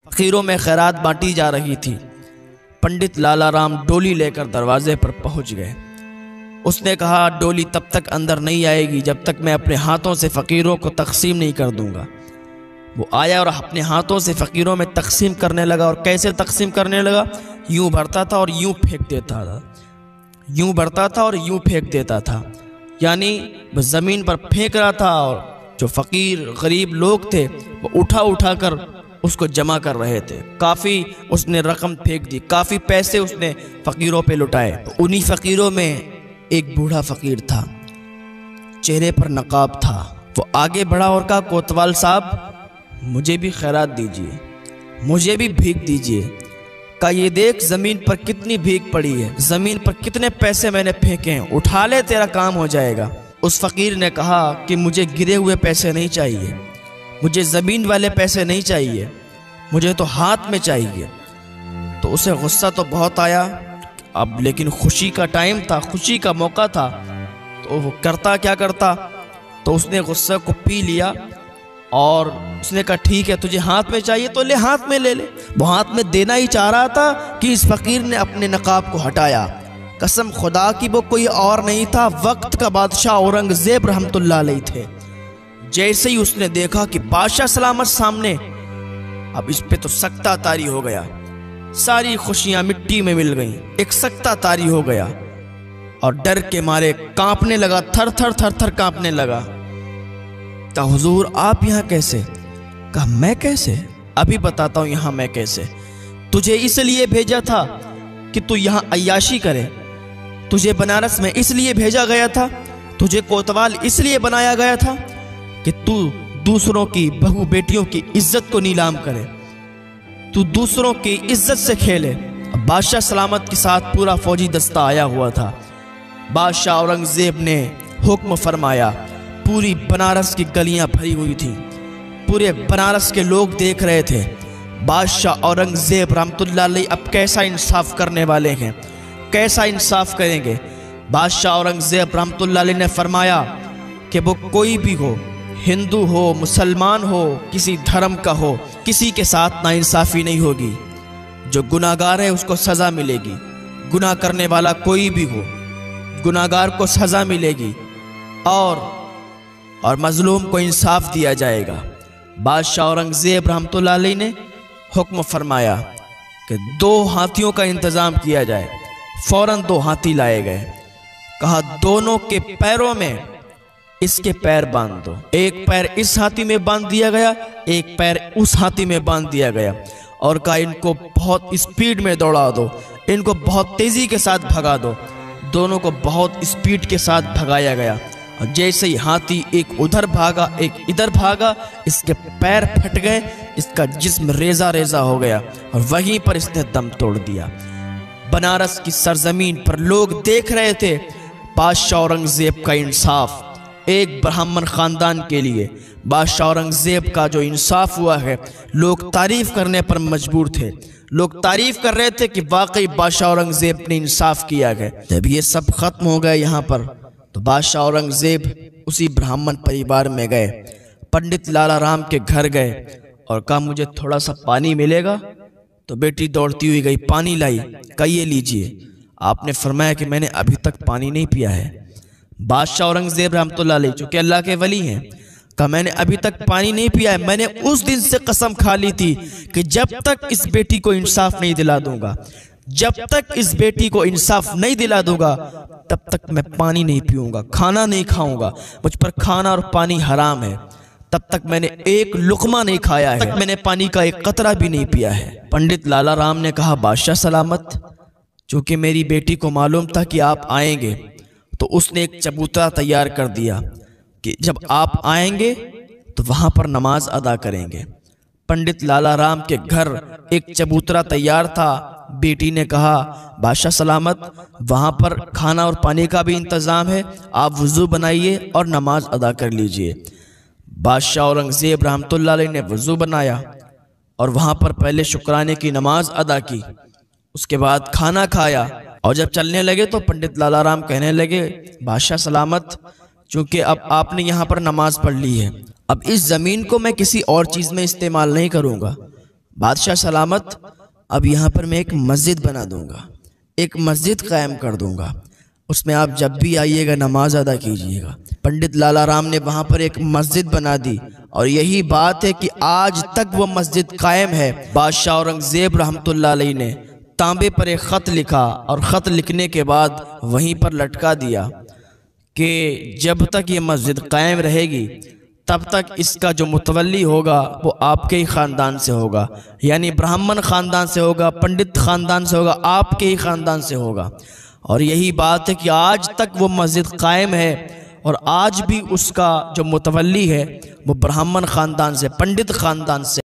فقیروں میں خیرات بانٹی جا رہی تھی۔ پنڈت لالا رام ڈولی لے کر دروازے پر پہنچ گئے۔ اس نے کہا ڈولی تب تک اندر نہیں آئے گی جب تک میں اپنے ہاتھوں سے فقیروں کو تقسیم نہیں کر دوں گا۔ وہ آیا اور اپنے ہاتھوں سے فقیروں میں تقسیم کرنے لگا۔ اور کیسے تقسیم کرنے لگا؟ یوں بھرتا تھا اور یوں پھینک دیتا تھا، یوں بھرتا تھا اور یوں پھینک دیتا تھا، یعنی وہ زمین پر پھینک رہا تھا اور جو فقیر غریب لوگ تھے وہ اٹھا اٹھا کر اس کو جمع کر رہے تھے۔ کافی اس نے رقم پھینک دی، کافی پیسے اس نے فقیروں پہ لٹائے۔ انہی فقیروں میں ایک بوڑھا فقیر تھا، چہرے پر نقاب تھا۔ وہ آگے بڑھا اور کہا کوتوال صاحب مجھے بھی خیرات دیجیے، مجھے بھی بھیک دیجیے۔ کہا یہ دیکھ زمین پر کتنی بھیک پڑی ہے، زمین پر کتنے پیسے میں نے پھینکے ہیں، اٹھا لے تیرا کام ہو جائے گا۔ اس فقیر نے کہا کہ مجھے گرے ہوئے پیسے نہیں چاہیے، مجھے زمین والے پیسے نہیں چاہیے، مجھے تو ہاتھ میں چاہیے۔ تو اسے غصہ تو بہت آیا، اب لیکن خوشی کا ٹائم تھا، خوشی کا موقع تھا، تو وہ کرتا کیا کرتا؟ تو اس نے غصے کو پی لیا اور اس نے کہا ٹھیک ہے تجھے ہاتھ میں چاہیے تو لے، ہاتھ میں لے لے۔ وہ ہاتھ میں دینا ہی چاہ رہا تھا کہ اس فقیر نے اپنے نقاب کو ہٹایا۔ قسم خدا کی وہ کوئی اور نہیں تھا، وقت کا بادشاہ اورنگزیب رحمت اللہ علیہ تھے۔ جیسے ہی اس نے دیکھا کہ بادشاہ سلامت سامنے، اب اس پہ تو سکتہ طاری ہو گیا، ساری خوشیاں مٹی میں مل گئیں، ایک سکتہ طاری ہو گیا اور ڈر کے مارے کانپنے لگا، تھر تھر تھر تھر کانپنے لگا۔ کہا حضور آپ یہاں کیسے؟ کہا میں کیسے؟ ابھی بتاتا ہوں یہاں میں کیسے۔ تجھے اس لیے بھیجا تھا کہ تو یہاں عیاشی کرے، تجھے بنارس میں اس لیے بھیجا گیا تھا، تجھے کوتوال اس لیے بنایا گیا تھا کہ تو دوسروں کی بہو بیٹیوں کی عزت کو نیلام کرے، تو دوسروں کی عزت سے کھیلے۔ بادشاہ سلامت کے ساتھ پورا فوجی دستہ آیا ہوا تھا۔ بادشاہ اورنگزیب نے حکم فرمایا، پوری بنارس کی گلیاں بھری ہوئی تھیں، پورے بنارس کے لوگ دیکھ رہے تھے بادشاہ اورنگزیب رحمت اللہ علیہ اب کیسا انصاف کرنے والے ہیں، کیسا انصاف کریں گے۔ بادشاہ اورنگزیب رحمت اللہ علیہ نے فرمایا کہ وہ کوئی بھی ہو، ہندو ہو، مسلمان ہو، کسی دھرم کا ہو، کسی کے ساتھ ناانصافی نہیں ہوگی۔ جو گناہگار ہے اس کو سزا ملے گی، گناہ کرنے والا کوئی بھی ہو گناہگار کو سزا ملے گی اور مظلوم کو انصاف دیا جائے گا۔ بادشاہ اورنگزیب رحمت اللہ علیہ نے حکم فرمایا کہ 2 ہاتھیوں کا انتظام کیا جائے۔ فوراً 2 ہاتھی لائے گئے۔ کہا دونوں کے پیروں میں اس کے پیر باندھ دو، ایک پیر اس ہاتھی میں باندھ دیا گیا، ایک پیر اس ہاتھی میں باندھ دیا گیا، اور کہا ان کو بہت اسپیڈ میں دوڑا دو، ان کو بہت تیزی کے ساتھ بھگا دو۔ دونوں کو بہت اسپیڈ کے ساتھ بھگایا گیا، اور جیسے ہی ہاتھی ایک ادھر بھاگا ایک ادھر بھاگا، اس کے پیر پھٹ گئے، اس کا جسم ریزہ ریزہ ہو گیا، اور وہیں پر اس نے دم توڑ دیا۔ بنارس کی سرزمین پر لوگ دیکھ رہے تھے بادشاہ اورنگزیب کا انصاف۔ ایک برہمن خاندان کے لیے بادشاہ اورنگزیب کا جو انصاف ہوا ہے، لوگ تعریف کرنے پر مجبور تھے، لوگ تعریف کر رہے تھے کہ واقعی بادشاہ اورنگزیب نے انصاف کیا ہے۔ جب یہ سب ختم ہو گئے یہاں پر، تو بادشاہ اورنگزیب اسی برہمن پریوار میں گئے، پنڈت لالا رام کے گھر گئے اور کہا مجھے تھوڑا سا پانی ملے گا؟ تو بیٹی دوڑتی ہوئی گئی، پانی لائی، کہا یہ لیجئے۔ آپ نے فرمایا کہ میں نے ابھی تک پانی نہیں پیا ہے۔ بادشاہ اورنگزیب رحمت اللہ علیہ چونکہ اللہ کے ولی ہیں، کہا میں نے ابھی تک پانی نہیں پیا ہے، میں نے اس دن سے قسم کھا لی تھی کہ جب تک اس بیٹی کو انصاف نہیں دلا دوں گا، جب تک اس بیٹی کو انصاف نہیں دلا دوں گا، تب تک میں پانی نہیں پیوں گا، کھانا نہیں کھاؤں گا، مجھ پر کھانا اور پانی حرام ہے، تب تک میں نے ایک لقمہ نہیں کھایا ہے، تب تک میں نے پانی کا ایک قطرہ بھی نہیں پیا ہے۔ پنڈت لالا رام نے کہا بادشاہ سلامت، چونکہ میری بیٹی کو معلوم تھا کہ آپ آئیں گے، تو اس نے ایک چبوترا تیار کر دیا کہ جب آپ آئیں گے تو وہاں پر نماز ادا کریں گے۔ پنڈت لالا رام کے گھر ایک چبوترا تیار تھا۔ بیٹی نے کہا بادشاہ سلامت، وہاں پر کھانا اور پانی کا بھی انتظام ہے، آپ وضو بنائیے اور نماز ادا کر لیجئے۔ بادشاہ اورنگزیب رحمت اللہ علیہ نے وضو بنایا اور وہاں پر پہلے شکرانے کی نماز ادا کی، اس کے بعد کھانا کھایا، اور جب چلنے لگے تو پنڈت لالا رام کہنے لگے بادشاہ سلامت، چونکہ اب آپ نے یہاں پر نماز پڑھ لی ہے، اب اس زمین کو میں کسی اور چیز میں استعمال نہیں کروں گا، بادشاہ سلامت، اب یہاں پر میں ایک مسجد بنا دوں گا، ایک مسجد قائم کر دوں گا، اس میں آپ جب بھی آئیے گا نماز ادا کیجیے گا۔ پنڈت لالہ رام نے وہاں پر ایک مسجد بنا دی، اور یہی بات ہے کہ آج تک وہ مسجد قائم ہے۔ بادشاہ اورنگزیب رحمۃ اللہ علیہ نے تانبے پر ایک خط لکھا، اور خط لکھنے کے بعد وہیں پر لٹکا دیا کہ جب تک یہ مسجد قائم رہے گی تب تک اس کا جو متولی ہوگا وہ آپ کے ہی خاندان سے ہوگا، یعنی برہمن خاندان سے ہوگا، پنڈت خاندان سے ہوگا، آپ کے ہی خاندان سے ہوگا۔ اور یہی بات ہے کہ آج تک وہ مسجد قائم ہے، اور آج بھی اس کا جو متولی ہے وہ برہمن خاندان سے، پنڈت خاندان سے